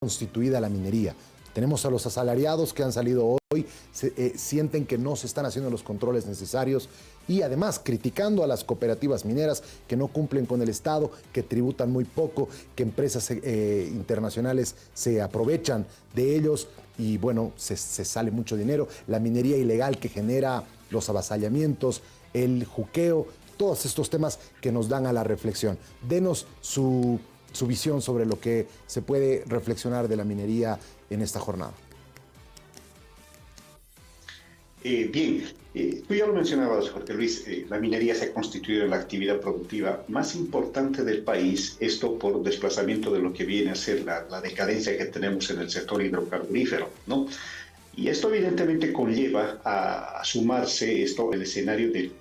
constituida la minería. Tenemos a los asalariados que han salido hoy, sienten que no se están haciendo los controles necesarios y además criticando a las cooperativas mineras que no cumplen con el Estado, que tributan muy poco, que empresas internacionales se aprovechan de ellos y bueno, se sale mucho dinero. La minería ilegal que genera los avasallamientos, el juqueo, todos estos temas que nos dan a la reflexión. Denos su visión sobre lo que se puede reflexionar de la minería en esta jornada. Bien, tú ya lo mencionabas, Jorge Luis, la minería se ha constituido en la actividad productiva más importante del país, esto por desplazamiento de lo que viene a ser la decadencia que tenemos en el sector hidrocarburífero, ¿no? Y esto evidentemente conlleva a sumarse esto el escenario de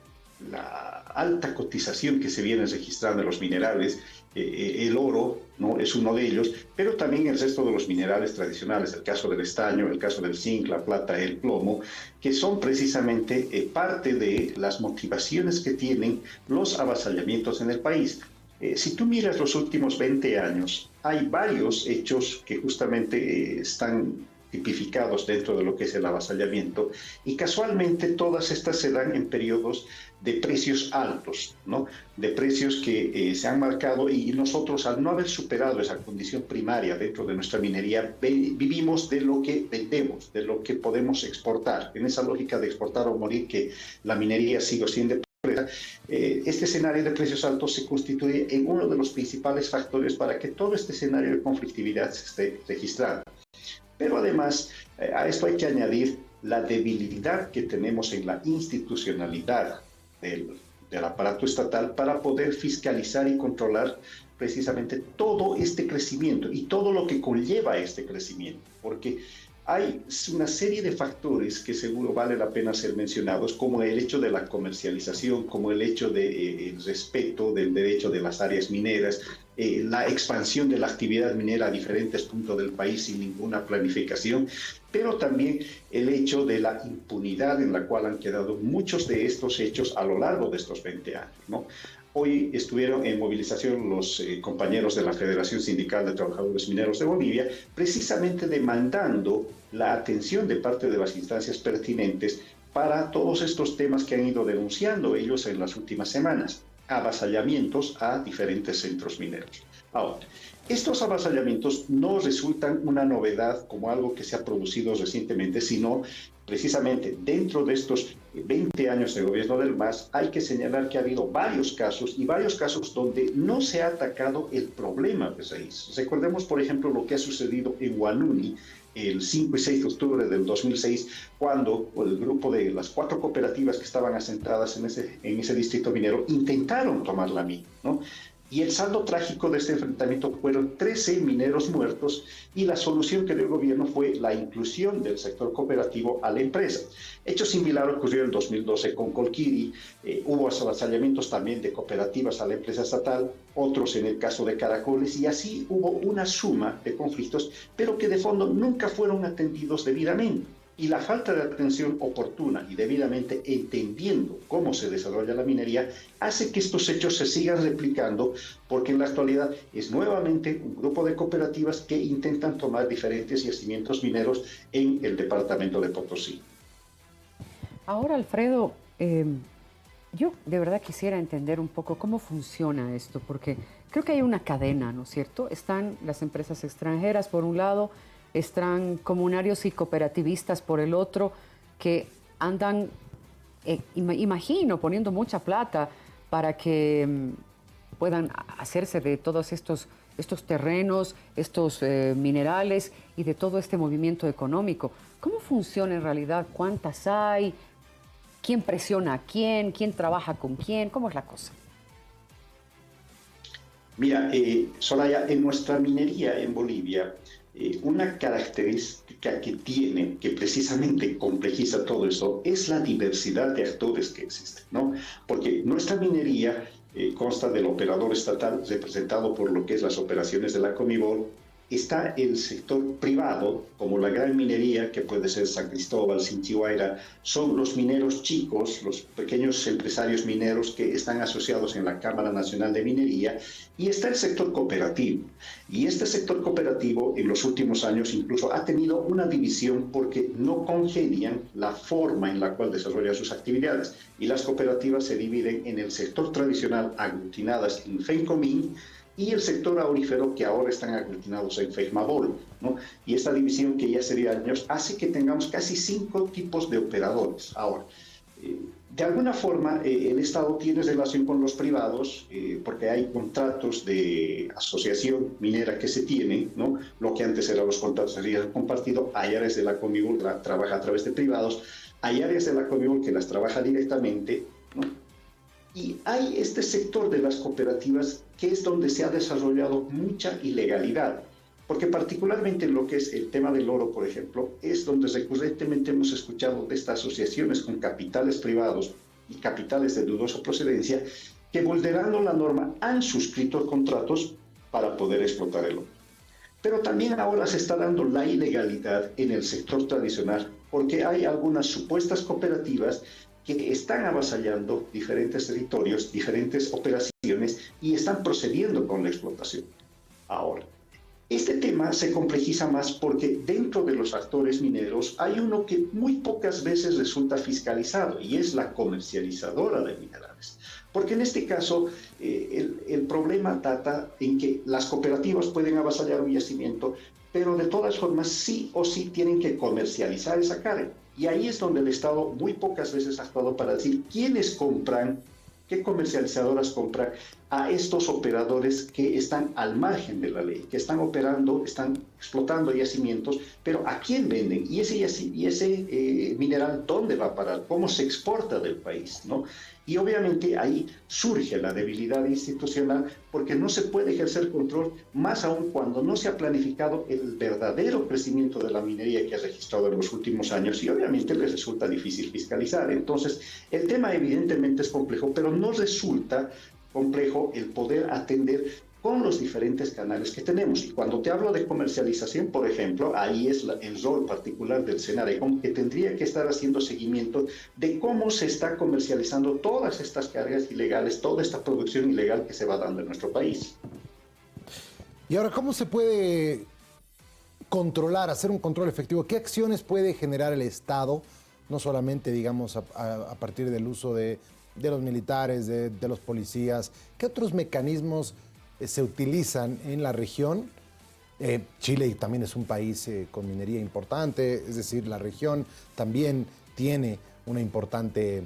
la alta cotización que se viene registrando en los minerales. El oro, ¿no?, es uno de ellos, pero también el resto de los minerales tradicionales, el caso del estaño, el caso del zinc, la plata, el plomo, que son precisamente parte de las motivaciones que tienen los avasallamientos en el país. Si tú miras los últimos 20 años, hay varios hechos que justamente están tipificados dentro de lo que es el avasallamiento y casualmente todas estas se dan en periodos de precios altos, ¿no? De precios que se han marcado y nosotros al no haber superado esa condición primaria dentro de nuestra minería vivimos de lo que vendemos, de lo que podemos exportar. En esa lógica de exportar o morir que la minería sigue siendo este escenario de precios altos se constituye en uno de los principales factores para que todo este escenario de conflictividad se esté registrando. Pero además, a esto hay que añadir la debilidad que tenemos en la institucionalidad del aparato estatal para poder fiscalizar y controlar precisamente todo este crecimiento y todo lo que conlleva este crecimiento, porque hay una serie de factores que seguro vale la pena ser mencionados, como el hecho de la comercialización, como el hecho del respeto del derecho de las áreas mineras, la expansión de la actividad minera a diferentes puntos del país sin ninguna planificación, pero también el hecho de la impunidad en la cual han quedado muchos de estos hechos a lo largo de estos 20 años, ¿no? Hoy estuvieron en movilización los compañeros de la Federación Sindical de Trabajadores Mineros de Bolivia, precisamente demandando la atención de parte de las instancias pertinentes para todos estos temas que han ido denunciando ellos en las últimas semanas, avasallamientos a diferentes centros mineros. Ahora, estos avasallamientos no resultan una novedad como algo que se ha producido recientemente, sino precisamente dentro de estos 20 años de gobierno del MAS hay que señalar que ha habido varios casos donde no se ha atacado el problema de raíz. Recordemos, por ejemplo, lo que ha sucedido en Huanuni el 5 y 6 de octubre del 2006, cuando el grupo de las 4 cooperativas que estaban asentadas en ese distrito minero intentaron tomar la mina, ¿no? Y el saldo trágico de este enfrentamiento fueron 13 mineros muertos y la solución que dio el gobierno fue la inclusión del sector cooperativo a la empresa. Hecho similar ocurrió en 2012 con Colquiri, hubo avasallamientos también de cooperativas a la empresa estatal, otros en el caso de Caracoles, y así hubo una suma de conflictos, pero que de fondo nunca fueron atendidos debidamente. Y la falta de atención oportuna y debidamente entendiendo cómo se desarrolla la minería hace que estos hechos se sigan replicando, porque en la actualidad es nuevamente un grupo de cooperativas que intentan tomar diferentes yacimientos mineros en el departamento de Potosí. Ahora, Alfredo, yo de verdad quisiera entender un poco cómo funciona esto, porque creo que hay una cadena, ¿no es cierto? Están las empresas extranjeras por un lado, están comunarios y cooperativistas por el otro, que andan, imagino, poniendo mucha plata para que puedan hacerse de todos estos terrenos, estos minerales y de todo este movimiento económico. ¿Cómo funciona en realidad? ¿Cuántas hay? ¿Quién presiona a quién? ¿Quién trabaja con quién? ¿Cómo es la cosa? Mira, Soraya, en nuestra minería en Bolivia, una característica que tiene, que precisamente complejiza todo esto, es la diversidad de actores que existen, ¿no? Porque nuestra minería consta del operador estatal representado por lo que es las operaciones de la Comibol, está el sector privado, como la gran minería, que puede ser San Cristóbal, Chinchihuayra, son los mineros chicos, los pequeños empresarios mineros que están asociados en la Cámara Nacional de Minería, y está el sector cooperativo. Y este sector cooperativo en los últimos años incluso ha tenido una división porque no congenian la forma en la cual desarrollan sus actividades. Y las cooperativas se dividen en el sector tradicional, aglutinadas en FENCOMIN, y el sector aurífero, que ahora están aglutinados en FEJMABOL, ¿no? Y esta división, que ya hace años, hace que tengamos casi 5 tipos de operadores. Ahora, de alguna forma, el Estado tiene relación con los privados, porque hay contratos de asociación minera que se tienen, ¿no? Lo que antes eran los contratos de riesgo compartido. Hay áreas de la Comibol que trabaja a través de privados, hay áreas de la Comibol que las trabaja directamente, ¿no? Y hay este sector de las cooperativas que es donde se ha desarrollado mucha ilegalidad, porque particularmente en lo que es el tema del oro, por ejemplo, es donde recurrentemente hemos escuchado de estas asociaciones con capitales privados y capitales de dudosa procedencia que, vulnerando la norma, han suscrito contratos para poder explotar el oro. Pero también ahora se está dando la ilegalidad en el sector tradicional, porque hay algunas supuestas cooperativas que están avasallando diferentes territorios, diferentes operaciones, y están procediendo con la explotación. Ahora, este tema se complejiza más porque dentro de los actores mineros hay uno que muy pocas veces resulta fiscalizado, y es la comercializadora de minerales. Porque en este caso el problema data en que las cooperativas pueden avasallar un yacimiento, pero de todas formas sí o sí tienen que comercializar esa carga. Y ahí es donde el Estado muy pocas veces ha actuado para decir quiénes compran, qué comercializadoras compran a estos operadores que están al margen de la ley, que están operando, están explotando yacimientos, pero ¿a quién venden? Y ese mineral, ¿dónde va a parar? ¿Cómo se exporta del país, ¿no? Y obviamente ahí surge la debilidad institucional, porque no se puede ejercer control, más aún cuando no se ha planificado el verdadero crecimiento de la minería que ha registrado en los últimos años, y obviamente les resulta difícil fiscalizar. Entonces, el tema evidentemente es complejo, pero no resulta complejo el poder atender con los diferentes canales que tenemos. Y cuando te hablo de comercialización, por ejemplo, ahí es el rol particular del SENARECOM, que tendría que estar haciendo seguimiento de cómo se está comercializando todas estas cargas ilegales, toda esta producción ilegal que se va dando en nuestro país. Y ahora, ¿cómo se puede controlar, hacer un control efectivo? ¿Qué acciones puede generar el Estado? No solamente, digamos, a partir del uso de los militares, de los policías. ¿Qué otros mecanismos se utilizan en la región? Chile también es un país con minería importante, es decir, la región también tiene una importante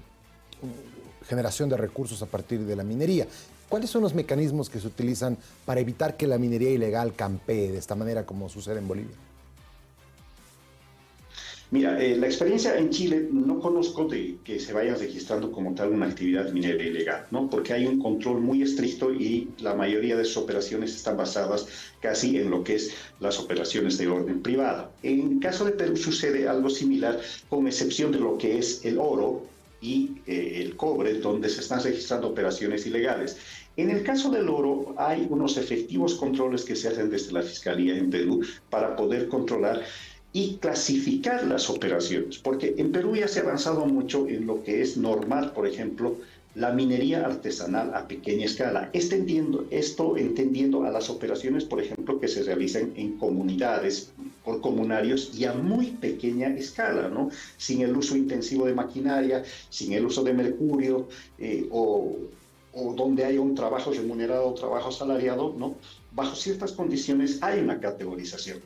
generación de recursos a partir de la minería. ¿Cuáles son los mecanismos que se utilizan para evitar que la minería ilegal campee de esta manera como sucede en Bolivia? Mira, la experiencia en Chile no conozco de que se vayan registrando como tal una actividad minera ilegal, ¿no? Porque hay un control muy estricto y la mayoría de sus operaciones están basadas casi en lo que es las operaciones de orden privado. En caso de Perú sucede algo similar, con excepción de lo que es el oro y el cobre, donde se están registrando operaciones ilegales. En el caso del oro hay unos efectivos controles que se hacen desde la Fiscalía en Perú para poder controlar y clasificar las operaciones, porque en Perú ya se ha avanzado mucho en lo que es normar, por ejemplo, la minería artesanal a pequeña escala, entendiendo a las operaciones, por ejemplo, que se realizan en comunidades, por comunarios y a muy pequeña escala, ¿no? Sin el uso intensivo de maquinaria, sin el uso de mercurio, o donde haya un trabajo remunerado o trabajo asalariado, ¿no? Bajo ciertas condiciones hay una categorización.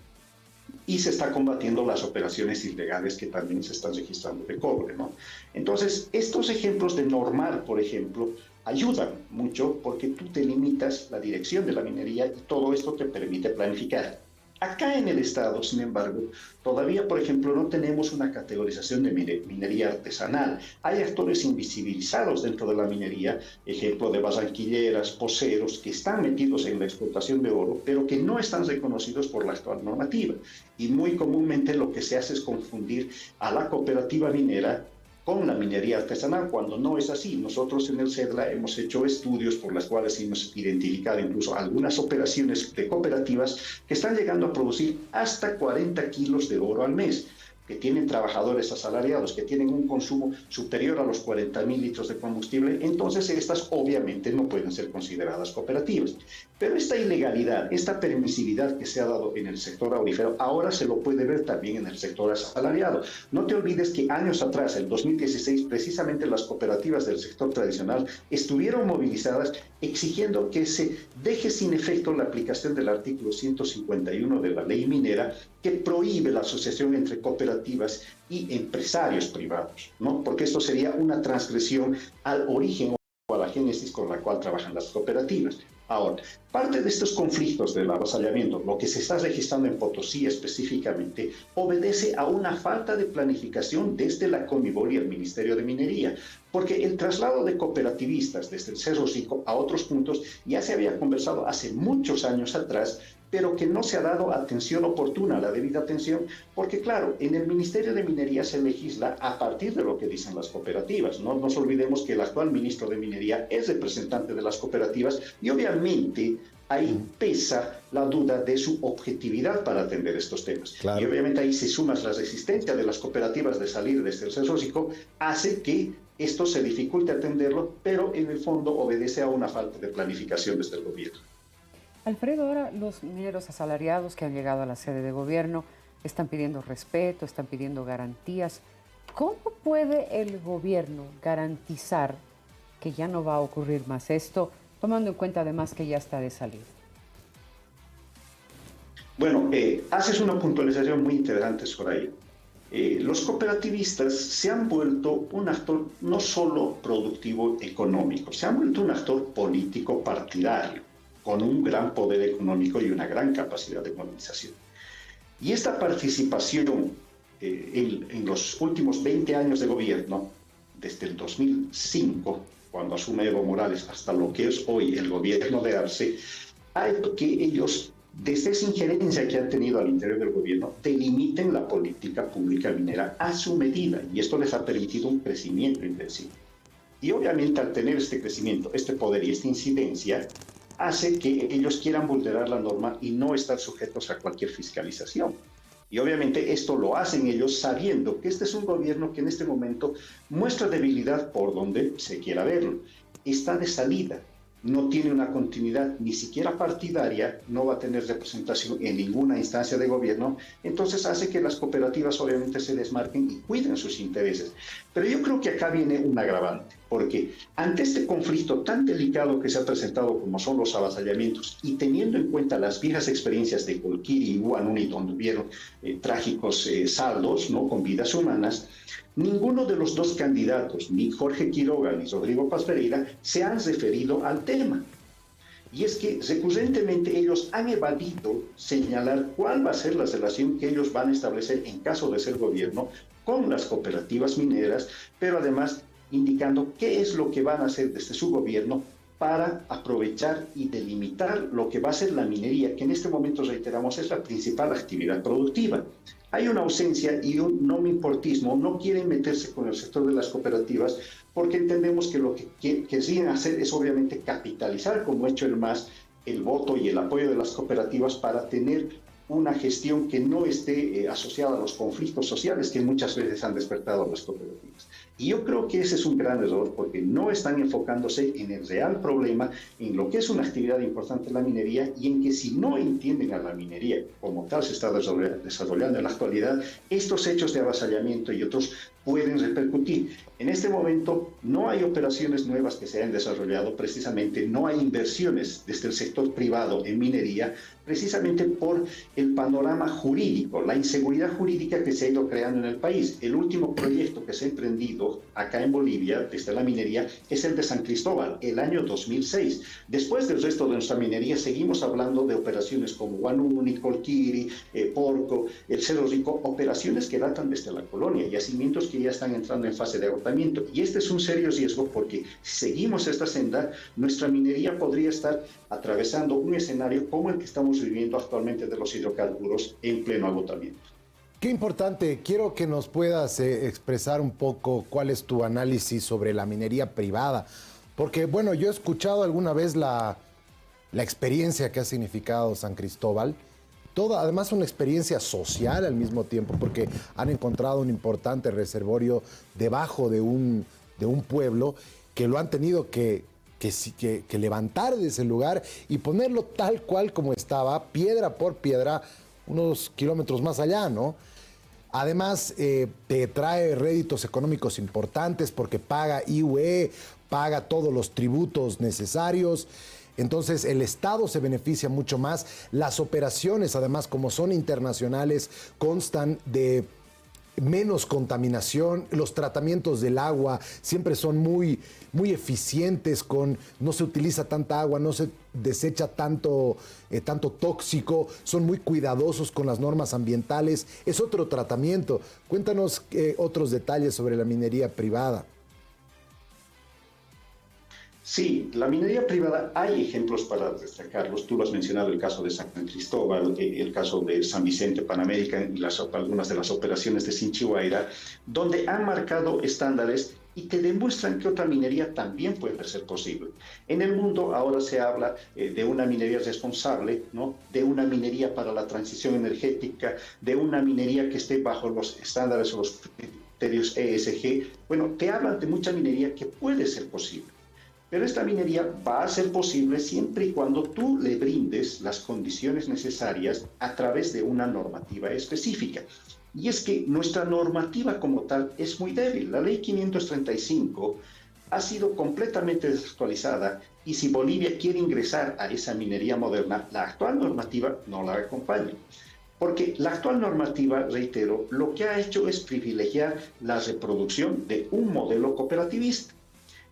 Y se está combatiendo las operaciones ilegales que también se están registrando de cobre, ¿no? Entonces, estos ejemplos de normar, por ejemplo, ayudan mucho porque tú te limitas la dirección de la minería y todo esto te permite planificar. Acá en el Estado, sin embargo, todavía, por ejemplo, no tenemos una categorización de minería artesanal. Hay actores invisibilizados dentro de la minería, ejemplo de barranquilleras, poceros, que están metidos en la explotación de oro, pero que no están reconocidos por la actual normativa. Y muy comúnmente lo que se hace es confundir a la cooperativa minera con la minería artesanal, cuando no es así. Nosotros en el CEDLA hemos hecho estudios por los cuales hemos identificado incluso algunas operaciones de cooperativas que están llegando a producir hasta 40 kilos de oro al mes, que tienen trabajadores asalariados, que tienen un consumo superior a los 40.000 litros de combustible. Entonces estas obviamente no pueden ser consideradas cooperativas. Pero esta ilegalidad, esta permisividad que se ha dado en el sector aurífero, ahora se lo puede ver también en el sector asalariado. No te olvides que años atrás, en 2016, precisamente las cooperativas del sector tradicional estuvieron movilizadas exigiendo que se deje sin efecto la aplicación del artículo 151 de la ley minera, que prohíbe la asociación entre cooperativas y empresarios privados, ¿no? Porque esto sería una transgresión al origen o a la génesis con la cual trabajan las cooperativas. Ahora, parte de estos conflictos del avasallamiento, lo que se está registrando en Potosí específicamente, obedece a una falta de planificación desde la Comibol y el Ministerio de Minería, porque el traslado de cooperativistas desde el Cerro Rico a otros puntos ya se había conversado hace muchos años atrás, pero que no se ha dado atención oportuna, la debida atención, porque claro, en el Ministerio de Minería se legisla a partir de lo que dicen las cooperativas. No nos olvidemos que el actual ministro de Minería es representante de las cooperativas y obviamente ahí pesa la duda de su objetividad para atender estos temas. Claro. Y obviamente ahí si sumas la resistencia de las cooperativas de salir desde el Cerro Rico, hace que esto se dificulte atenderlo, pero en el fondo obedece a una falta de planificación desde el gobierno. Alfredo, ahora los mineros asalariados que han llegado a la sede de gobierno están pidiendo respeto, están pidiendo garantías. ¿Cómo puede el gobierno garantizar que ya no va a ocurrir más esto, tomando en cuenta además que ya está de salida? Bueno, haces una puntualización muy interesante sobre ello. Los cooperativistas se han vuelto un actor no solo productivo económico, se han vuelto un actor político partidario, con un gran poder económico y una gran capacidad de movilización. Y esta participación en los últimos 20 años de gobierno, desde el 2005, cuando asume Evo Morales, hasta lo que es hoy el gobierno de Arce, ha hecho que ellos, desde esa injerencia que han tenido al interior del gobierno, delimiten la política pública minera a su medida, y esto les ha permitido un crecimiento intensivo. Y obviamente al tener este crecimiento, este poder y esta incidencia, hace que ellos quieran vulnerar la norma y no estar sujetos a cualquier fiscalización. Y obviamente esto lo hacen ellos sabiendo que este es un gobierno que en este momento muestra debilidad por donde se quiera verlo. Está de salida, no tiene una continuidad ni siquiera partidaria, no va a tener representación en ninguna instancia de gobierno, entonces hace que las cooperativas obviamente se desmarquen y cuiden sus intereses. Pero yo creo que acá viene un agravante, porque ante este conflicto tan delicado que se ha presentado como son los avasallamientos y teniendo en cuenta las viejas experiencias de Colquiri y Huanuni, donde hubieron trágicos saldos, ¿no?, con vidas humanas, ninguno de los dos candidatos, ni Jorge Quiroga ni Rodrigo Paz Pereira, se han referido al tema. Y es que recurrentemente ellos han evadido señalar cuál va a ser la relación que ellos van a establecer en caso de ser gobierno con las cooperativas mineras, pero además indicando qué es lo que van a hacer desde su gobierno para aprovechar y delimitar lo que va a ser la minería, que en este momento, reiteramos, es la principal actividad productiva. Hay una ausencia y un no me importismo, no quieren meterse con el sector de las cooperativas porque entendemos que lo que querían hacer es obviamente capitalizar, como ha hecho el MAS, el voto y el apoyo de las cooperativas para tener una gestión que no esté asociada a los conflictos sociales que muchas veces han despertado las cooperativas. Y yo creo que ese es un gran error porque no están enfocándose en el real problema, en lo que es una actividad importante en la minería y en que si no entienden a la minería como tal se está desarrollando en la actualidad, estos hechos de avasallamiento y otros pueden repercutir. En este momento no hay operaciones nuevas que se hayan desarrollado, precisamente no hay inversiones desde el sector privado en minería, precisamente por el panorama jurídico, la inseguridad jurídica que se ha ido creando en el país. El último proyecto que se ha emprendido acá en Bolivia, desde la minería, es el de San Cristóbal, el año 2006. Después del resto de nuestra minería, seguimos hablando de operaciones como Huanuni, Colquiri, Porco, el Cerro Rico, operaciones que datan desde la colonia, yacimientos que ya están entrando en fase de agotamiento. Y este es un serio riesgo porque si seguimos esta senda, nuestra minería podría estar atravesando un escenario como el que estamos viviendo actualmente de los hidrocarburos en pleno agotamiento. Qué importante. Quiero que nos puedas expresar un poco cuál es tu análisis sobre la minería privada. Porque, bueno, yo he escuchado alguna vez la experiencia que ha significado San Cristóbal. Toda, además, una experiencia social al mismo tiempo, porque han encontrado un importante reservorio debajo de un pueblo que lo han tenido que levantar de ese lugar y ponerlo tal cual como estaba, piedra por piedra, unos kilómetros más allá, ¿no? Además, te trae réditos económicos importantes porque paga IUE, paga todos los tributos necesarios. Entonces, el Estado se beneficia mucho más. Las operaciones, además, como son internacionales, constan de menos contaminación. Los tratamientos del agua siempre son muy eficientes, no se utiliza tanta agua, no se desecha tanto tóxico, son muy cuidadosos con las normas ambientales. Es otro tratamiento. Cuéntanos otros detalles sobre la minería privada. Sí, la minería privada, hay ejemplos para destacarlos. Tú lo has mencionado, el caso de San Cristóbal, el caso de San Vicente Pan-American y algunas de las operaciones de Chinchihuayra, donde han marcado estándares y te demuestran que otra minería también puede ser posible. En el mundo ahora se habla de una minería responsable, ¿no? De una minería para la transición energética, de una minería que esté bajo los estándares o los criterios ESG. Bueno, te hablan de mucha minería que puede ser posible. Pero esta minería va a ser posible siempre y cuando tú le brindes las condiciones necesarias a través de una normativa específica. Y es que nuestra normativa como tal es muy débil. La ley 535 ha sido completamente desactualizada y si Bolivia quiere ingresar a esa minería moderna, la actual normativa no la acompaña. Porque la actual normativa, reitero, lo que ha hecho es privilegiar la reproducción de un modelo cooperativista.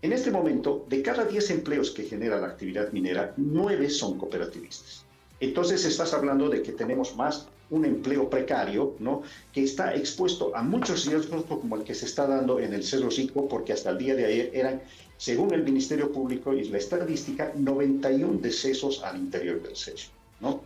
En este momento, de cada 10 empleos que genera la actividad minera, 9 son cooperativistas. Entonces estás hablando de que tenemos más un empleo precario, ¿no? Que está expuesto a muchos riesgos como el que se está dando en el Cerro Rico, porque hasta el día de ayer eran, según el Ministerio Público y la estadística, 91 decesos al interior del cerro, ¿no?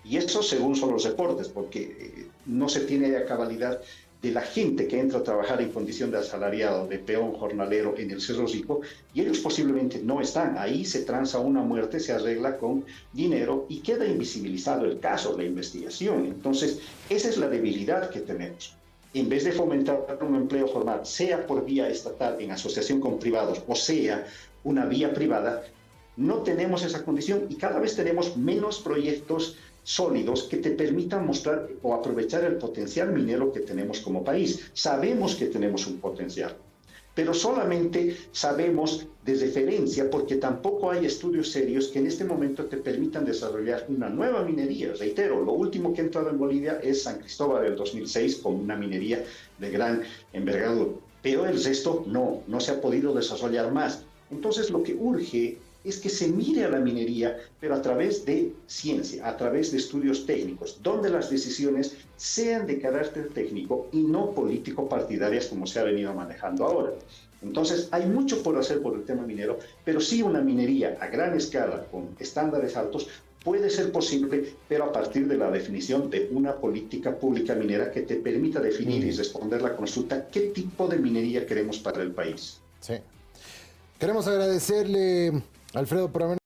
Y eso según son los reportes, porque no se tiene a cabalidad de la gente que entra a trabajar en condición de asalariado, de peón jornalero en el Cerro Rico, y ellos posiblemente no están. Ahí se transa una muerte, se arregla con dinero y queda invisibilizado el caso, la investigación. Entonces, esa es la debilidad que tenemos. En vez de fomentar un empleo formal, sea por vía estatal en asociación con privados, o sea, una vía privada, no tenemos esa condición y cada vez tenemos menos proyectos sólidos que te permitan mostrar o aprovechar el potencial minero que tenemos como país. Sabemos que tenemos un potencial, pero solamente sabemos de referencia porque tampoco hay estudios serios que en este momento te permitan desarrollar una nueva minería. Reitero, lo último que ha entrado en Bolivia es San Cristóbal del 2006 con una minería de gran envergadura, pero el resto no se ha podido desarrollar más. Entonces lo que urge es que se mire a la minería, pero a través de ciencia, a través de estudios técnicos, donde las decisiones sean de carácter técnico y no político-partidarias como se ha venido manejando ahora. Entonces, hay mucho por hacer por el tema minero, pero sí una minería a gran escala, con estándares altos, puede ser posible, pero a partir de la definición de una política pública minera que te permita definir y responder la consulta qué tipo de minería queremos para el país. Sí. Queremos agradecerle, Alfredo, por haber